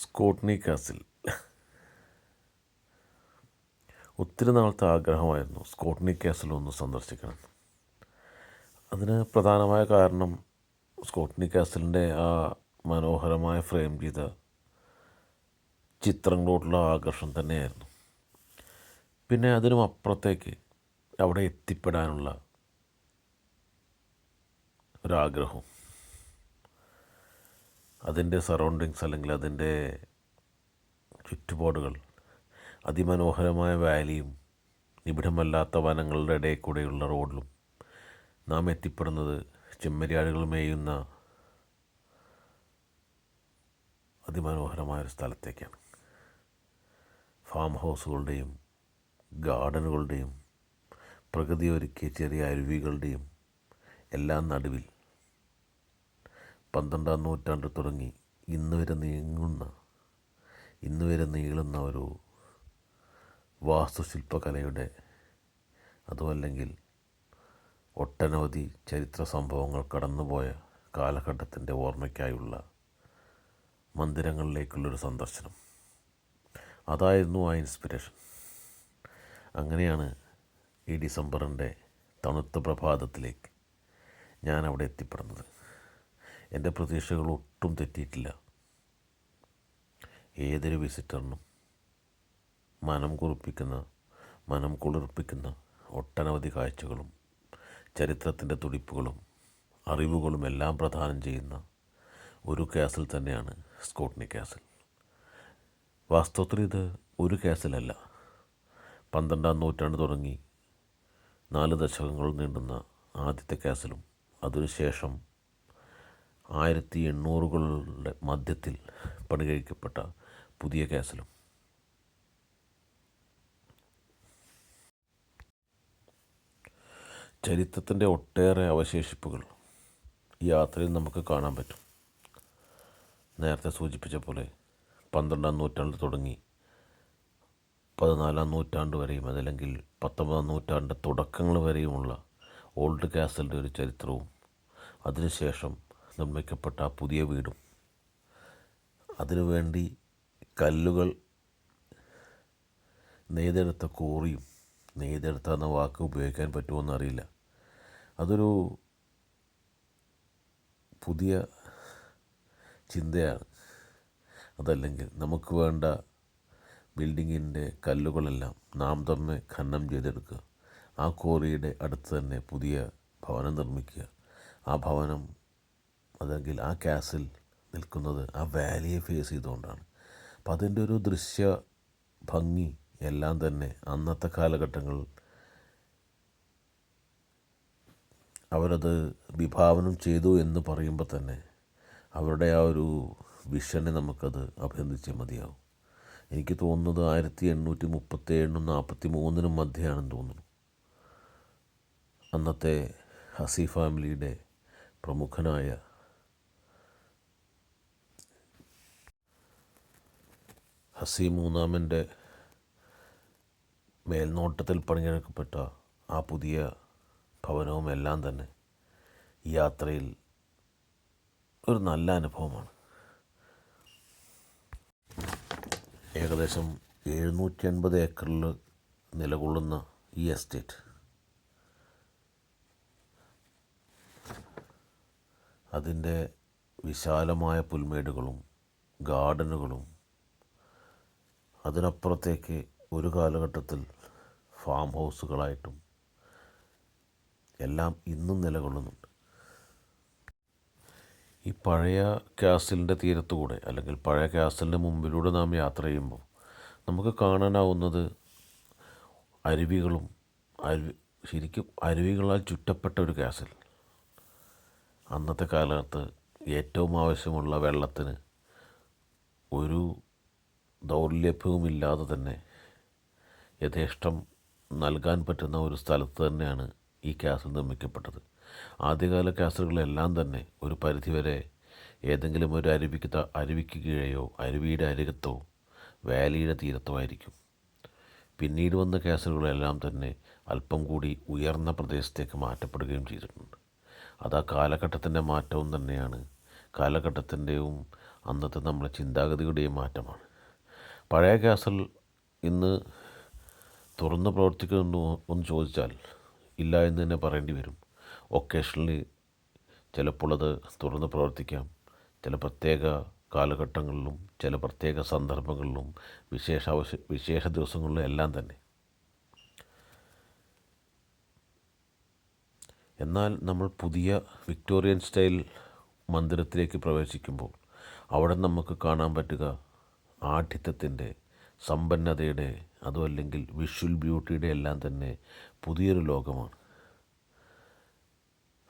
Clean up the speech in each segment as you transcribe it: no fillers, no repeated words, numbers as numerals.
സ്കോട്ട്നി castle. ഒത്തിരി നാളത്തെ ആഗ്രഹമായിരുന്നു സ്കോട്ട്നി കാസിൽ ഒന്ന് സന്ദർശിക്കണം. അതിന് പ്രധാനമായ കാരണം സ്കോട്ട്നി കാസിലിൻ്റെ ആ മനോഹരമായ ഫ്രെയിം ചെയ്ത ചിത്രങ്ങളോടുള്ള ആകർഷണം തന്നെയായിരുന്നു. പിന്നെ അതിനും അപ്പുറത്തേക്ക് അവിടെ എത്തിപ്പെടാനുള്ള ഒരാഗ്രഹവും, അതിൻ്റെ സറൗണ്ടിങ്സ് അല്ലെങ്കിൽ അതിൻ്റെ ചുറ്റുപാടുകൾ, അതിമനോഹരമായ വാലിയും നിബിഡമല്ലാത്ത വനങ്ങളുടെ ഇടയിൽ കൂടെയുള്ള റോഡിലും നാം എത്തിപ്പെടുന്നത് ചെമ്മരിയാടുകൾ മേയുന്ന അതിമനോഹരമായൊരു സ്ഥലത്തേക്കാണ്. ഫാം ഹൗസുകളുടെയും ഗാർഡനുകളുടെയും പ്രകൃതി ഒരുക്കിയ ചെറിയ അരുവികളുടെയും എല്ലാം നടുവിൽ 12-ാം നൂറ്റാണ്ട് തുടങ്ങി ഇന്ന് വരെ നീളുന്ന ഒരു വാസ്തുശില്പകലയുടെ, അതുമല്ലെങ്കിൽ ഒട്ടനവധി ചരിത്ര സംഭവങ്ങൾ കടന്നുപോയ കാലഘട്ടത്തിൻ്റെ ഓർമ്മയ്ക്കായുള്ള മന്ദിരങ്ങളിലേക്കുള്ളൊരു സന്ദർശനം. അതായിരുന്നു ആ ഇൻസ്പിരേഷൻ. അങ്ങനെയാണ് ഈ ഡിസംബറിൻ്റെ തണുത്ത പ്രഭാതത്തിലേക്ക് ഞാൻ അവിടെ എത്തിപ്പെടുന്നത്. എൻ്റെ പ്രതീക്ഷകൾ ഒട്ടും തെറ്റിയിട്ടില്ല. ഏതൊരു വിസിറ്ററിനും മനം കുളിർപ്പിക്കുന്ന ഒട്ടനവധി കാഴ്ചകളും ചരിത്രത്തിൻ്റെ തുടിപ്പുകളും അറിവുകളും എല്ലാം പ്രദാനം ചെയ്യുന്ന ഒരു കാസിൽ തന്നെയാണ് സ്കോട്ട്നി കാസിൽ. വാസ്തവത്തിൽ ഇത് ഒരു കാസിലല്ല, 12-ാം നൂറ്റാണ്ട് തുടങ്ങി 4 ദശകങ്ങൾ നീണ്ടുന്ന ആദ്യത്തെ കാസിലും അതിനുശേഷം 1800-കളുടെ മധ്യത്തിൽ പണി കഴിക്കപ്പെട്ട പുതിയ കാസിലും. ചരിത്രത്തിൻ്റെ ഒട്ടേറെ അവശേഷിപ്പുകൾ ഈ യാത്രയിൽ നമുക്ക് കാണാൻ പറ്റും. നേരത്തെ സൂചിപ്പിച്ച പോലെ 12-ാം നൂറ്റാണ്ട് തുടങ്ങി 14-ാം നൂറ്റാണ്ട് വരെയും, അതല്ലെങ്കിൽ 19-ാം നൂറ്റാണ്ട് തുടക്കങ്ങൾ വരെയുമുള്ള ഓൾഡ് കാസലിൻ്റെ ഒരു ചരിത്രവും, അതിനുശേഷം നിർമ്മിക്കപ്പെട്ട ആ പുതിയ വീടും, അതിനുവേണ്ടി കല്ലുകൾ നെയ്തെടുത്ത കോറിയും, നെയ്തെടുത്ത എന്ന വാക്ക് ഉപയോഗിക്കാൻ പറ്റുമോയെന്ന് അറിയില്ല. അതൊരു പുതിയ ചിന്തയാണ്. അതല്ലെങ്കിൽ നമുക്ക് വേണ്ട ബിൽഡിങ്ങിൻ്റെ കല്ലുകളെല്ലാം നാം തന്നെ ഖനനം ചെയ്തെടുക്കുക, ആ കോറിയുടെ അടുത്ത് തന്നെ പുതിയ ഭവനം നിർമ്മിക്കുക. ആ ഭവനം, അല്ലെങ്കിൽ ആ കാസിൽ നിൽക്കുന്നത് ആ വാലിയെ ഫേസ് ചെയ്തുകൊണ്ടാണ്. അപ്പം അതിൻ്റെ ഒരു ദൃശ്യ ഭംഗി എല്ലാം തന്നെ അന്നത്തെ കാലഘട്ടങ്ങളിൽ അവരത് വിഭാവനം ചെയ്തു എന്ന് പറയുമ്പോൾ തന്നെ അവരുടെ ആ ഒരു വിഷനെ നമുക്കത് അഭിനന്ദിച്ചേ മതിയാവും. എനിക്ക് തോന്നുന്നത് 1837-നും 1843-നും മധ്യയാണെന്ന് തോന്നുന്നു. അന്നത്തെ ഹസി ഫാമിലിയുടെ പ്രമുഖനായ ഹസി മൂന്നാമൻ്റെ മേൽനോട്ടത്തിൽ പണിയെടുക്കപ്പെട്ട ആ പുതിയ ഭവനവും എല്ലാം തന്നെ ഈ യാത്രയിൽ ഒരു നല്ല അനുഭവമാണ്. ഏകദേശം 750 ഏക്കറിൽ നിലകൊള്ളുന്ന ഈ എസ്റ്റേറ്റ് അതിൻ്റെ വിശാലമായ പുൽമേടുകളും ഗാർഡനുകളും, അതിനപ്പുറത്തേക്ക് ഒരു കാലഘട്ടത്തിൽ ഫാം ഹൗസുകളായിട്ടും എല്ലാം ഇന്നും നിലകൊള്ളുന്നുണ്ട്. ഈ പഴയ കാസിലിൻ്റെ തീരത്തുകൂടെ, അല്ലെങ്കിൽ പഴയ കാസിലിൻ്റെ മുമ്പിലൂടെ നാം യാത്ര ചെയ്യുമ്പോൾ നമുക്ക് കാണാനാവുന്നത് അരുവികളും, ശരിക്കും അരുവികളാൽ ചുറ്റപ്പെട്ട ഒരു കാസിൽ. അന്നത്തെ കാലത്ത് ഏറ്റവും ആവശ്യമുള്ള വെള്ളത്തിന് ഒരു ദൗർലഭ്യവുമില്ലാതെ തന്നെ യഥേഷ്ടം നൽകാൻ പറ്റുന്ന ഒരു സ്ഥലത്ത് തന്നെയാണ് ഈ കാസിൽ നിർമ്മിക്കപ്പെട്ടത്. ആദ്യകാല കാസിലുകളെല്ലാം തന്നെ ഒരു പരിധിവരെ ഏതെങ്കിലും ഒരു അരുവിക്ക് കീഴെയോ അരുവിയുടെ അരികത്തോ വാലിയുടെ തീരത്തോ ആയിരിക്കും. പിന്നീട് വന്ന കാസിലുകളെല്ലാം തന്നെ അല്പം കൂടി ഉയർന്ന പ്രദേശത്തേക്ക് മാറ്റപ്പെടുകയും ചെയ്തിട്ടുണ്ട്. അത് ആ കാലഘട്ടത്തിൻ്റെ മാറ്റവും തന്നെയാണ്. കാലഘട്ടത്തിൻ്റെയും അന്നത്തെ നമ്മുടെ ചിന്താഗതിയുടെയും മാറ്റമാണ്. പഴയ കാസൽ ഇന്ന് തുറന്ന് പ്രവർത്തിക്കുന്നു എന്ന് ചോദിച്ചാൽ ഇല്ല എന്ന് തന്നെ പറയേണ്ടി വരും. ഒക്കേഷണലി ചിലപ്പോൾ അത് തുറന്ന് പ്രവർത്തിക്കാം. ചില പ്രത്യേക കാലഘട്ടങ്ങളിലും ചില പ്രത്യേക സന്ദർഭങ്ങളിലും വിശേഷ ദിവസങ്ങളിലും എല്ലാം തന്നെ. എന്നാൽ നമ്മൾ പുതിയ വിക്ടോറിയൻ സ്റ്റൈൽ മന്ദിരത്തിലേക്ക് പ്രവേശിക്കുമ്പോൾ അവിടെ നമുക്ക് കാണാൻ പറ്റുക ആഠ്യത്വത്തിൻ്റെ, സമ്പന്നതയുടെ, അതും അല്ലെങ്കിൽ വിഷ്വൽ ബ്യൂട്ടിയുടെ എല്ലാം തന്നെ പുതിയൊരു ലോകമാണ്.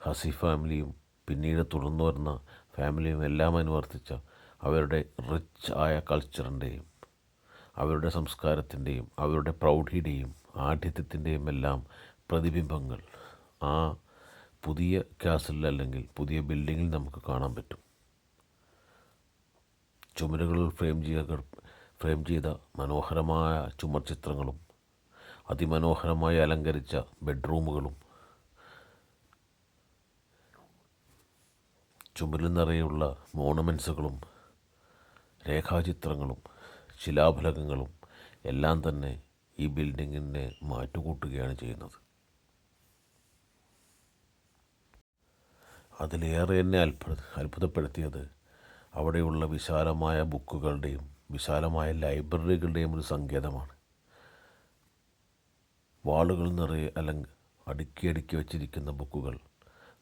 ഹസി ഫാമിലിയും പിന്നീട് തുടർന്നു വരുന്ന ഫാമിലിയും എല്ലാം അനുവർത്തിച്ച അവരുടെ റിച്ച് ആയ കൾച്ചറിൻ്റെയും അവരുടെ സംസ്കാരത്തിൻ്റെയും അവരുടെ പ്രൗഢിയുടെയും ആഠ്യത്വത്തിൻ്റെയും എല്ലാം പ്രതിബിംബങ്ങൾ ആ പുതിയ കാസലിൽ അല്ലെങ്കിൽ പുതിയ ബിൽഡിങ്ങിൽ നമുക്ക് കാണാൻ പറ്റും. ചുമരുകളിൽ ഫ്രെയിം ചെയ്ത മനോഹരമായ ചുമർ ചിത്രങ്ങളും അതിമനോഹരമായി അലങ്കരിച്ച ബെഡ്റൂമുകളും ചുമരിൽ നിറയെയുള്ള മോണമെൻസുകളും രേഖാചിത്രങ്ങളും ശിലാഫലകങ്ങളും എല്ലാം തന്നെ ഈ ബിൽഡിങ്ങിനെ മാറ്റുകൂട്ടുകയാണ് ചെയ്യുന്നത്. അതിലേറെ എന്നെ അത്ഭുതപ്പെടുത്തിയത് അവിടെയുള്ള വിശാലമായ ബുക്കുകളുടെയും വിശാലമായ ലൈബ്രറികളുടെയും ഒരു സങ്കേതമാണ്. വാളുകൾ നിറയെ അടുക്കി വച്ചിരിക്കുന്ന ബുക്കുകൾ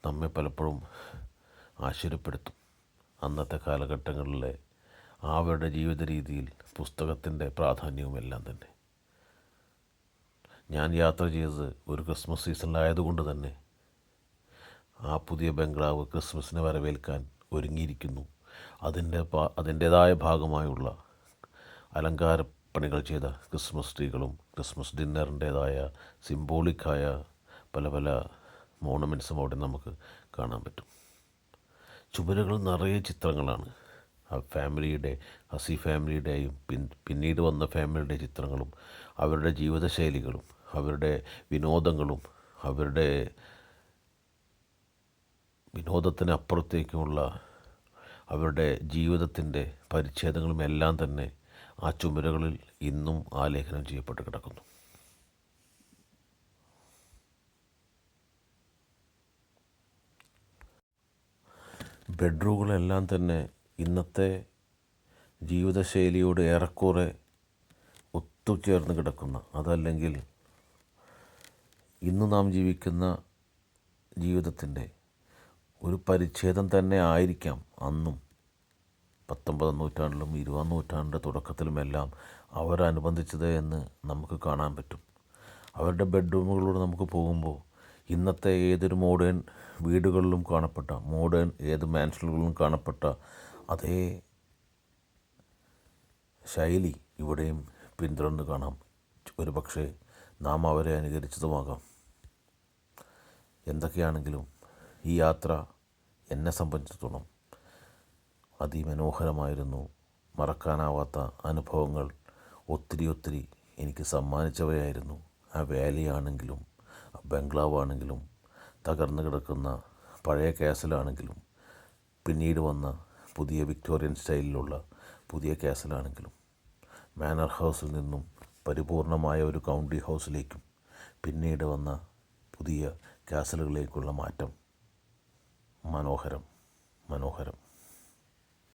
നമ്മെ പലപ്പോഴും ആശ്ചര്യപ്പെടുത്തും. അന്നത്തെ കാലഘട്ടങ്ങളിലെ അവരുടെ ജീവിത രീതിയിൽ പുസ്തകത്തിൻ്റെ പ്രാധാന്യവുമെല്ലാം തന്നെ. ഞാൻ യാത്ര ചെയ്തത് ഒരു ക്രിസ്മസ് സീസണിലായതുകൊണ്ട് തന്നെ ആ പുതിയ ബംഗ്ലാവ് ക്രിസ്മസിനെ വരവേൽക്കാൻ ഒരുങ്ങിയിരിക്കുന്നു. അതിൻ്റേതായ ഭാഗമായുള്ള അലങ്കാരപ്പണികൾ ചെയ്ത ക്രിസ്മസ് ട്രീകളും ക്രിസ്മസ് ഡിന്നറിൻ്റേതായ സിംബോളിക്കായ പല പല മോണമെൻറ്റ്സും അവിടെ നമുക്ക് കാണാൻ പറ്റും. ചുമരുകൾ നിറയെ ചിത്രങ്ങളാണ്. ആ ഫാമിലിയുടെ, ഹസി ഫാമിലിയുടെയും പിന്നീട് വന്ന ഫാമിലിയുടെ ചിത്രങ്ങളും അവരുടെ ജീവിതശൈലികളും അവരുടെ വിനോദങ്ങളും അവരുടെ വിനോദത്തിനപ്പുറത്തേക്കുമുള്ള അവരുടെ ജീവിതത്തിൻ്റെ പരിച്ഛേദങ്ങളും എല്ലാം തന്നെ ആ ചുമരുകളിൽ ഇന്നും ആലേഖനം ചെയ്യപ്പെട്ട് കിടക്കുന്നു. ബെഡ്റൂമുകളെല്ലാം തന്നെ ഇന്നത്തെ ജീവിതശൈലിയോട് ഏറെക്കുറെ ഒത്തുചേർന്ന് കിടക്കുന്ന, അതല്ലെങ്കിൽ ഇന്ന് നാം ജീവിക്കുന്ന ജീവിതത്തിൻ്റെ ഒരു പരിച്ഛേദം തന്നെ ആയിരിക്കാം അന്നും 19-ാം നൂറ്റാണ്ടിലും 20-ാം നൂറ്റാണ്ടിൻ്റെ തുടക്കത്തിലുമെല്ലാം അവരനുബന്ധിച്ചത് എന്ന് നമുക്ക് കാണാൻ പറ്റും. അവരുടെ ബെഡ്റൂമുകളിലൂടെ നമുക്ക് പോകുമ്പോൾ ഇന്നത്തെ ഏതൊരു മോഡേൺ വീടുകളിലും കാണപ്പെട്ട, മോഡേൺ ഏത് മാൻഷനുകളിലും കാണപ്പെട്ട അതേ ശൈലി ഇവിടെയും പിന്തുടർന്ന് കാണാം. ഒരു പക്ഷേ നാം അവരെ അനുകരിച്ചതുമാകാം. എന്തൊക്കെയാണെങ്കിലും ഈ യാത്ര എന്നെ സംബന്ധിച്ചിടത്തോളം അതിമനോഹരമായിരുന്നു. മറക്കാനാവാത്ത അനുഭവങ്ങൾ ഒത്തിരി എനിക്ക് സമ്മാനിച്ചവയായിരുന്നു. ആ വാലിയാണെങ്കിലും ബംഗ്ലാവ് ആണെങ്കിലും തകർന്നു കിടക്കുന്ന പഴയ കാസലാണെങ്കിലും പിന്നീട് വന്ന പുതിയ വിക്ടോറിയൻ സ്റ്റൈലിലുള്ള പുതിയ കാസലാണെങ്കിലും മാനർ ഹൗസിൽ നിന്നും പരിപൂർണമായ ഒരു കൗണ്ടി ഹൗസിലേക്കും പിന്നീട് വന്ന പുതിയ കാസലുകളിലേക്കുള്ള മാറ്റം മനോഹരം.